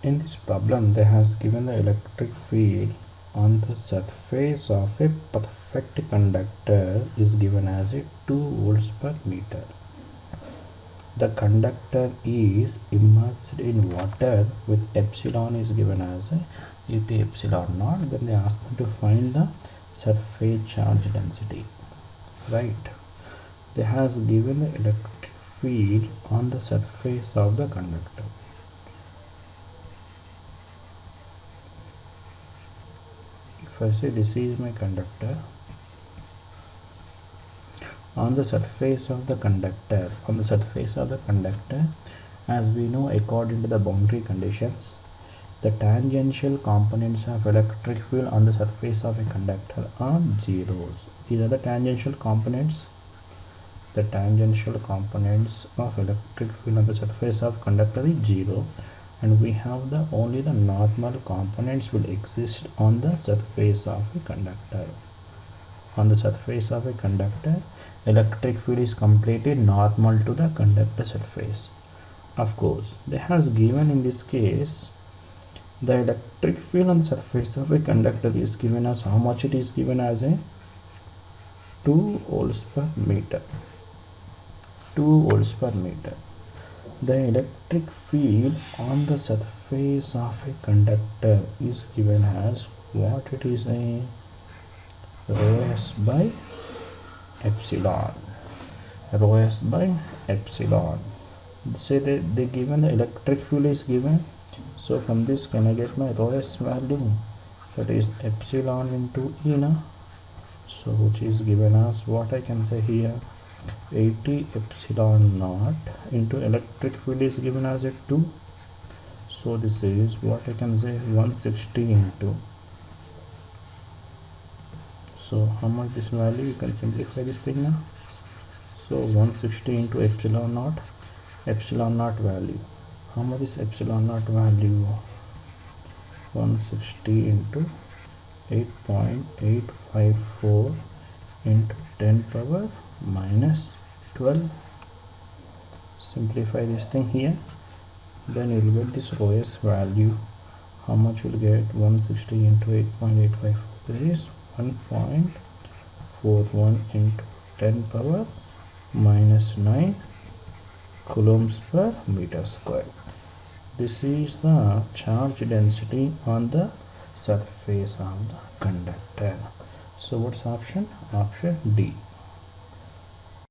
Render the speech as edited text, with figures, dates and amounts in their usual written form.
In this problem, they has given the electric field on the surface of a perfect conductor is given as a 2 volts per meter. The conductor is immersed in water with epsilon is given as a ut epsilon naught. Then they ask me to find the surface charge density. Right. They has given the electric field on the surface of the conductor. If I say this is my conductor, on the surface of the conductor, as we know, according to the boundary conditions, the tangential components of electric field on the surface of a conductor are zeros. These are the tangential components. The tangential components of electric field on the surface of conductor is 0, and we have the only the normal components will exist on the surface of a conductor. On the surface of a conductor, electric field is completely normal to the conductor surface. Of course, they has given in this case the electric field on the surface of a conductor is given as how much? It is given as a 2 volts per meter. 2 volts per meter. The electric field on the surface of a conductor is given as what? It is a rho s by epsilon. Rho s by epsilon. Say they given the electric field is given. So from this, can I get my rho s value? That is epsilon into E na. So which is given as what I can say here, 80 epsilon naught into electric field is given as a 2. So this is what I can say, 160 into. So how much this value? You can simplify this thing now. So 160 into epsilon naught value. How much is epsilon naught value? 160 into 8.854 into 10 power minus 12. Simplify this thing here, then you will get this rho s value. How much will get? 160 into 8.854, this is 1.41 into 10 power minus 9 coulombs per meter square. This is the charge density on the surface of the conductor. So what's option? Option D.